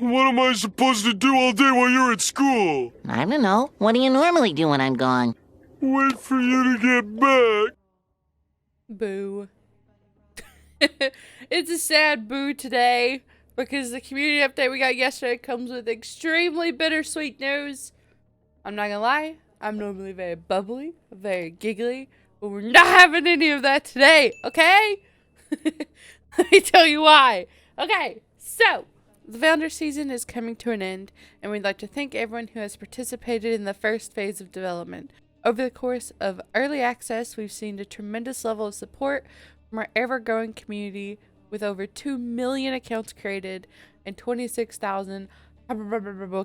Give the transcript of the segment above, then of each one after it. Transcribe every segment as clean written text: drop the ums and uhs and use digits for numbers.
What am I supposed to do all day while you're at school? I don't know. What do you normally do when I'm gone? Wait for you to get back. Boo. It's a sad boo today because the community update we got yesterday comes with extremely bittersweet news. I'm not gonna lie, I'm normally very bubbly, very giggly, but we're not having any of that today, okay? Let me tell you why. Okay, so the founder season is coming to an end, and we'd like to thank everyone who has participated in the first phase of development. Over the course of early access, we've seen a tremendous level of support from our ever-growing community with over 2 million accounts created and 26,000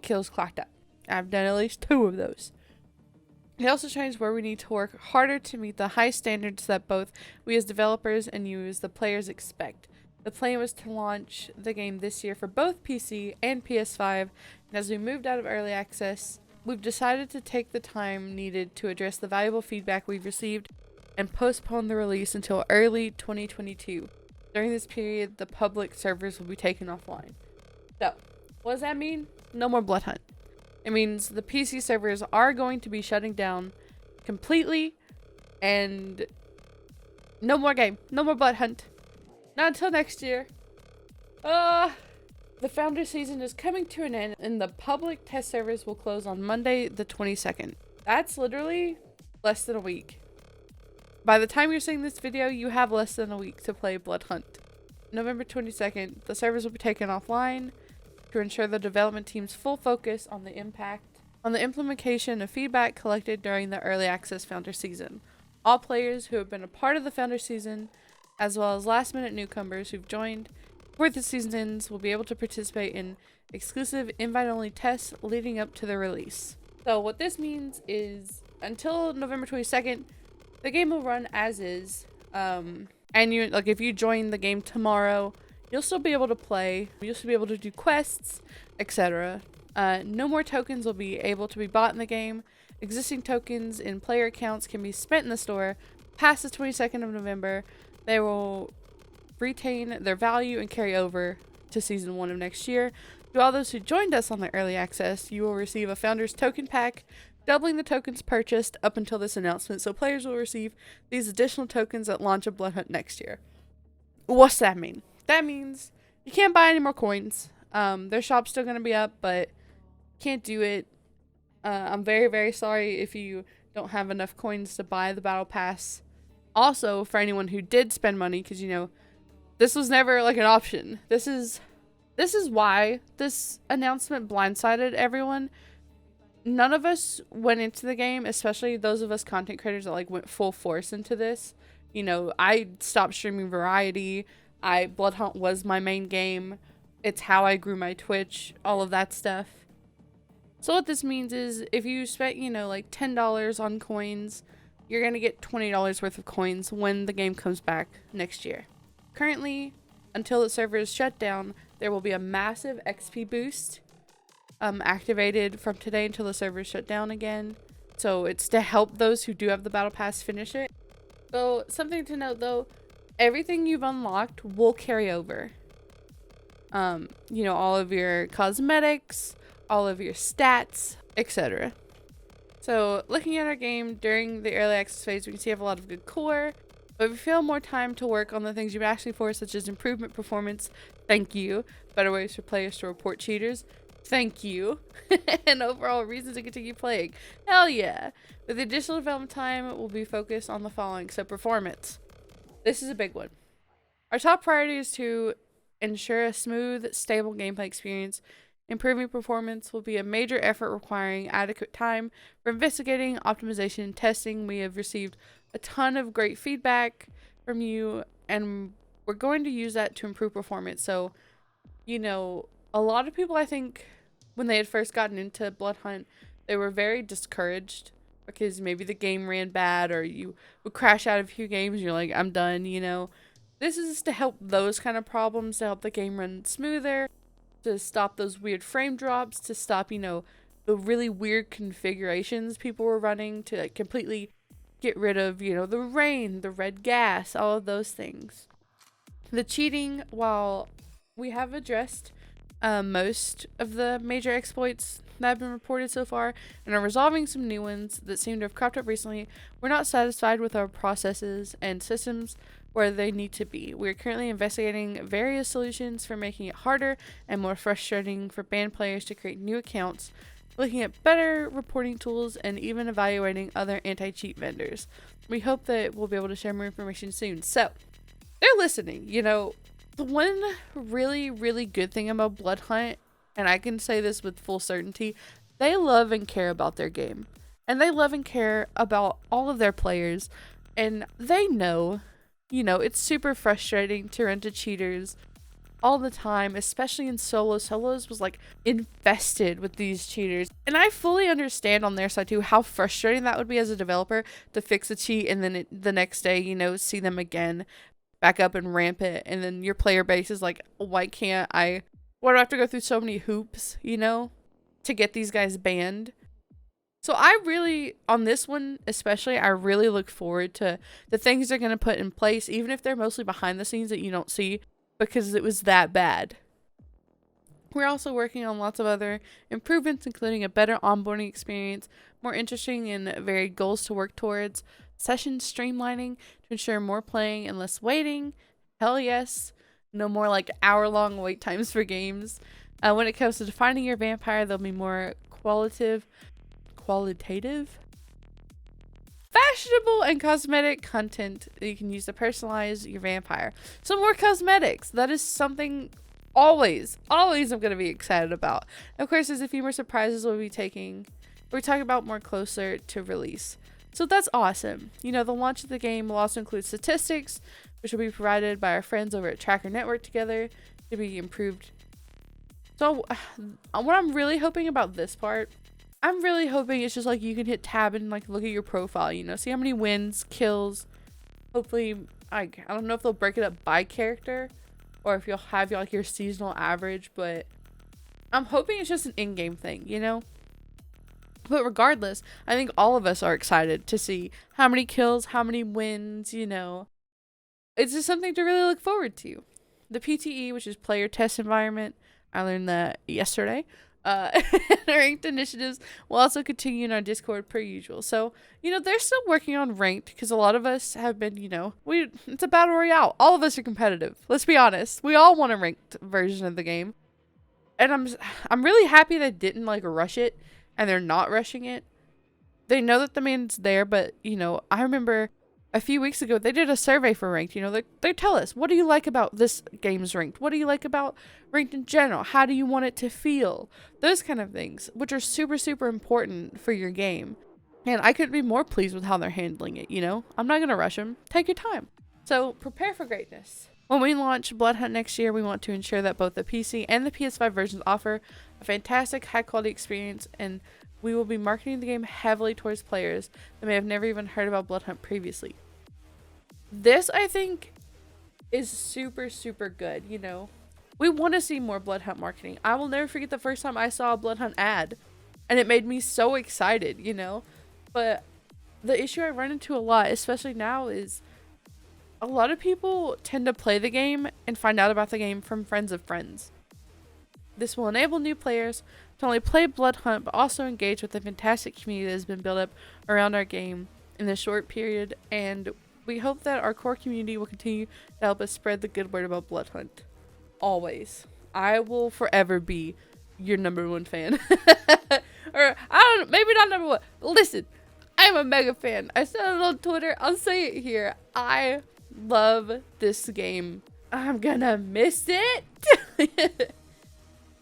kills clocked up. I've done at least 2 of those. It also shows where we need to work harder to meet the high standards that both we as developers and you as the players expect. The plan was to launch the game this year for both PC and Ps5, and as we moved out of early access, we've decided to take the time needed to address the valuable feedback we've received and postpone the release until early 2022. During this period, the public servers will be taken offline. So, what does that mean? No more Bloodhunt. It means the PC servers are going to be shutting down completely, and no more game. No more Bloodhunt. Not until next year. The founder season is coming to an end, and the public test servers will close on Monday the 22nd. That's literally less than a week. By the time you're seeing this video, you have less than a week to play Bloodhunt. November 22nd, the servers will be taken offline to ensure the development team's full focus on the implementation of feedback collected during the early access founder season. All players who have been a part of the founder season, as well as last-minute newcomers who've joined before the season ends, will be able to participate in exclusive invite-only tests leading up to the release. So what this means is, until November 22nd, the game will run as is, and you if you join the game tomorrow, you'll still be able to play, you'll still be able to do quests, etc. No more tokens will be able to be bought in the game. Existing tokens in player accounts can be spent in the store past the 22nd of November. They will retain their value and carry over to Season 1 of next year. To all those who joined us on the early access, you will receive a Founders Token Pack, doubling the tokens purchased up until this announcement, so players will receive these additional tokens at launch of Bloodhunt next year. What's that mean? That means you can't buy any more coins. Their shop's still going to be up, but can't do it. I'm very, very sorry if you don't have enough coins to buy the Battle Pass. Also, for anyone who did spend money, because, you know, this was never, like, an option. This is why this announcement blindsided everyone. None of us went into the game, especially those of us content creators that, like, went full force into this. You know, I stopped streaming Variety. Bloodhunt was my main game. It's how I grew my Twitch, all of that stuff. So what this means is if you spent, you know, like $10 on coins, you're going to get $20 worth of coins when the game comes back next year. Currently, until the server is shut down, there will be a massive XP boost activated from today until the server is shut down again. So it's to help those who do have the Battle Pass finish it. So something to note though, everything you've unlocked will carry over. You know, all of your cosmetics, all of your stats, etc. So looking at our game during the early access phase, we can see you have a lot of good core, but if you feel more time to work on the things you've asked for, such as improvement performance, thank you, better ways for players to report cheaters, thank you, and overall reasons to continue playing, hell yeah. With the additional development time, we'll be focused on the following. So performance. This is a big one. Our top priority is to ensure a smooth, stable gameplay experience. Improving performance will be a major effort requiring adequate time for investigating, optimization, and testing. We have received a ton of great feedback from you, and we're going to use that to improve performance. So, you know, a lot of people, I think, when they had first gotten into Bloodhunt, they were very discouraged because maybe the game ran bad or you would crash out of a few games and you're like, I'm done, you know. This is to help those kind of problems, to help the game run smoother, to stop those weird frame drops, to stop, you know, the really weird configurations people were running, to like completely get rid of, you know, the rain, the red gas, all of those things. The cheating, while we have addressed most of the major exploits that have been reported so far and are resolving some new ones that seem to have cropped up recently. We're not satisfied with our processes and systems where they need to be. We're currently investigating various solutions for making it harder and more frustrating for banned players to create new accounts, looking at better reporting tools, and even evaluating other anti-cheat vendors. We hope that we'll be able to share more information soon. So, they're listening. You know, the one really, really good thing about Bloodhunt, and I can say this with full certainty, they love and care about their game. And they love and care about all of their players. And they know, you know, it's super frustrating to run into cheaters all the time, especially in solo. Solos was like infested with these cheaters. And I fully understand on their side too how frustrating that would be as a developer to fix a cheat and then the next day, you know, see them again back up and rampant, and then your player base is like, why do I have to go through so many hoops, you know, to get these guys banned? So I really, on this one especially, I really look forward to the things they're going to put in place, even if they're mostly behind the scenes that you don't see, because it was that bad. We're also working on lots of other improvements, including a better onboarding experience, more interesting and varied goals to work towards, session streamlining to ensure more playing and less waiting. Hell yes. No more like hour-long wait times for games. When it comes to defining your vampire, there'll be more qualitative, fashionable, and cosmetic content that you can use to personalize your vampire. So more cosmetics. That is something always I'm going to be excited about. Of course, there's a few more surprises we're talking about more closer to release. So that's awesome. You know, the launch of the game will also include statistics, which will be provided by our friends over at Tracker Network together to be improved. So what I'm really hoping about this part, I'm really hoping it's just like you can hit tab and like look at your profile, you know, see how many wins, kills. Hopefully, I don't know if they'll break it up by character or if you'll have like your seasonal average, but I'm hoping it's just an in-game thing, you know? But regardless, I think all of us are excited to see how many kills, how many wins, you know. It's just something to really look forward to. The PTE, which is Player Test Environment, I learned that yesterday. Ranked initiatives will also continue in our Discord per usual. So, you know, they're still working on ranked because a lot of us have been, you know, it's a battle royale. All of us are competitive. Let's be honest. We all want a ranked version of the game. And I'm really happy they didn't like rush it. And they're not rushing it. They know that the demand's there, but, you know, I remember a few weeks ago, they did a survey for ranked. You know, they tell us, what do you like about this game's ranked? What do you like about ranked in general? How do you want it to feel? Those kind of things, which are super, super important for your game. And I couldn't be more pleased with how they're handling it, you know? I'm not going to rush them. Take your time. So prepare for greatness. When we launch Bloodhunt next year, we want to ensure that both the PC and the PS5 versions offer a fantastic high-quality experience, and we will be marketing the game heavily towards players that may have never even heard about Bloodhunt previously. This, I think, is super, super good, you know? We want to see more Bloodhunt marketing. I will never forget the first time I saw a Bloodhunt ad, and it made me so excited, you know? But the issue I run into a lot, especially now, is a lot of people tend to play the game and find out about the game from friends of friends. This will enable new players to not only play Bloodhunt, but also engage with the fantastic community that has been built up around our game in this short period, and we hope that our core community will continue to help us spread the good word about Bloodhunt. Always. I will forever be your #1 fan. Or, I don't know, maybe not #1. Listen, I'm a mega fan. I said it on Twitter. I'll say it here. I love this game. I'm gonna miss it.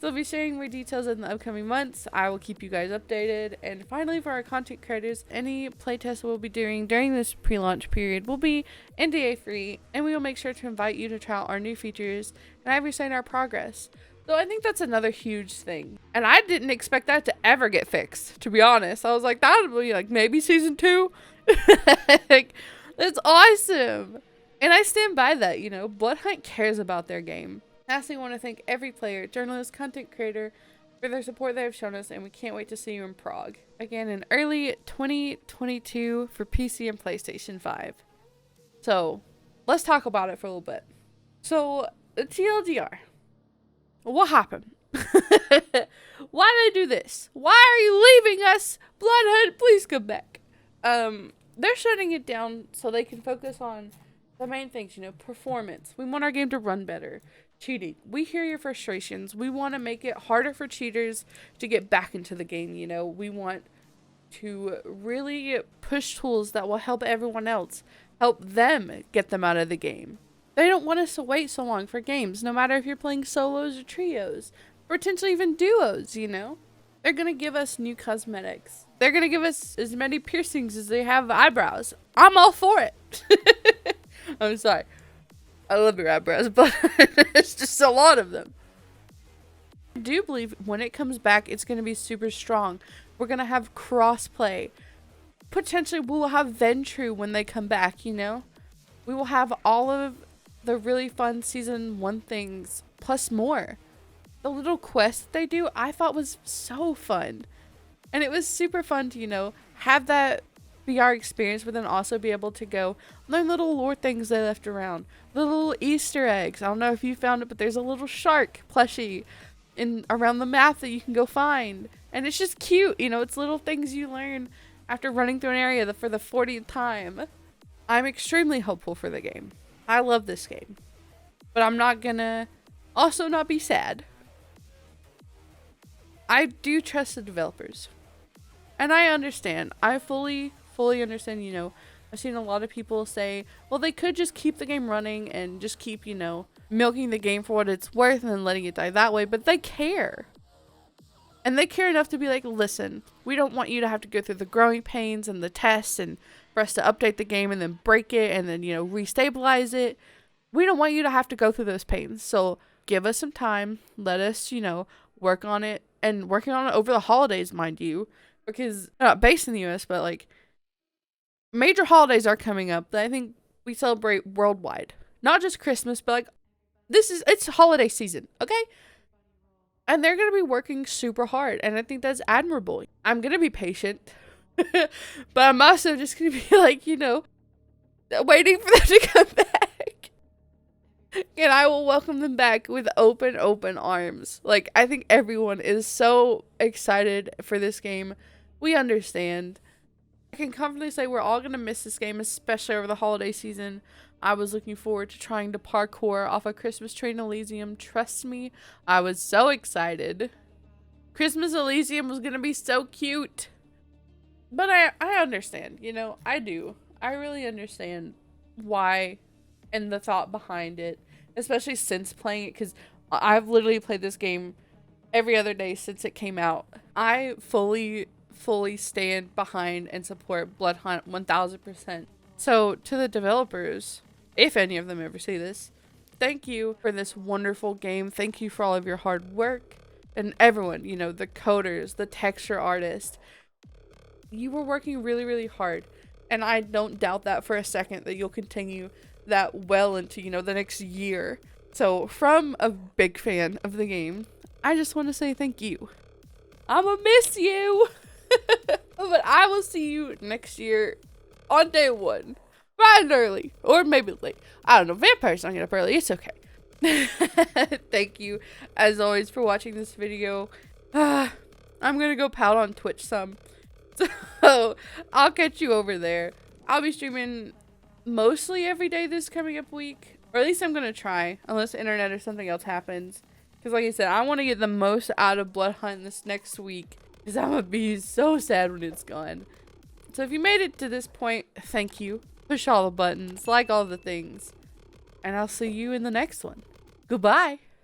So I'll be sharing more details in the upcoming months. I will keep you guys updated. And finally, for our content creators, any playtests we'll be doing during this pre-launch period will be NDA free, and we will make sure to invite you to try out our new features and have you sign our progress. So I think that's another huge thing. And I didn't expect that to ever get fixed, to be honest. I was like, that would be like maybe season 2. Like, that's awesome. And I stand by that, you know. Bloodhunt cares about their game. Lastly, I want to thank every player, journalist, content creator for their support they have shown us, and we can't wait to see you in Prague. Again, in early 2022 for PC and PlayStation 5. So, let's talk about it for a little bit. So, the TLDR. What happened? Why do they do this? Why are you leaving us? Bloodhunt, please come back. They're shutting it down so they can focus on the main things, you know, performance. We want our game to run better. Cheating. We hear your frustrations. We want to make it harder for cheaters to get back into the game, you know. We want to really push tools that will help everyone else. Help them get them out of the game. They don't want us to wait so long for games, no matter if you're playing solos or trios. Potentially even duos, you know. They're going to give us new cosmetics. They're going to give us as many piercings as they have eyebrows. I'm all for it. I'm sorry. I love your eyebrows, but it's just a lot of them. I do believe when it comes back, it's going to be super strong. We're going to have crossplay. Potentially, we will have Ventru when they come back, you know? We will have all of the really fun Season 1 things, plus more. The little quest they do, I thought was so fun. And it was super fun to, you know, have that VR experience, but then also be able to go learn little lore things they left around. Little Easter eggs. I don't know if you found it, but there's a little shark plushie around the map that you can go find. And it's just cute, you know, it's little things you learn after running through an area for the 40th time. I'm extremely hopeful for the game. I love this game. But I'm not gonna also not be sad. I do trust the developers. And I understand. I fully understand, you know. I've seen a lot of people say, well, they could just keep the game running and just keep, you know, milking the game for what it's worth and then letting it die that way. But they care. And they care enough to be like, listen, we don't want you to have to go through the growing pains and the tests and for us to update the game and then break it and then, you know, restabilize it. We don't want you to have to go through those pains. So give us some time. Let us, you know, work on it. And working on it over the holidays, mind you. Because, not based in the US, but like, major holidays are coming up that I think we celebrate worldwide. Not just Christmas, but like, it's holiday season, okay? And they're going to be working super hard. And I think that's admirable. I'm going to be patient. But I'm also just going to be like, you know, waiting for them to come back. And I will welcome them back with open arms. Like, I think everyone is so excited for this game. We understand. I can confidently say we're all going to miss this game, especially over the holiday season. I was looking forward to trying to parkour off a Christmas tree in Elysium. Trust me, I was so excited. Christmas Elysium was going to be so cute. But I understand, you know, I do. I really understand why and the thought behind it, especially since playing it, because I've literally played this game every other day since it came out. I fully stand behind and support Bloodhunt 1000%. So to the developers, if any of them ever see this, thank you for this wonderful game. Thank you for all of your hard work. And everyone, you know, the coders, the texture artists, you were working really hard. And I don't doubt that for a second that you'll continue that well into, you know, the next year. So from a big fan of the game, I just want to say thank you. I'ma miss you. But I will see you next year on day 1. Bright and early. Or maybe late. I don't know. Vampires don't get up early. It's okay. Thank you, as always, for watching this video. I'm gonna go pout on Twitch some. So, I'll catch you over there. I'll be streaming mostly every day this coming up week. Or at least I'm gonna try. Unless the internet or something else happens. Because like I said, I want to get the most out of Bloodhunt this next week. Because I'm gonna be so sad when it's gone. So if you made it to this point, thank you. Push all the buttons. Like all the things. And I'll see you in the next one. Goodbye.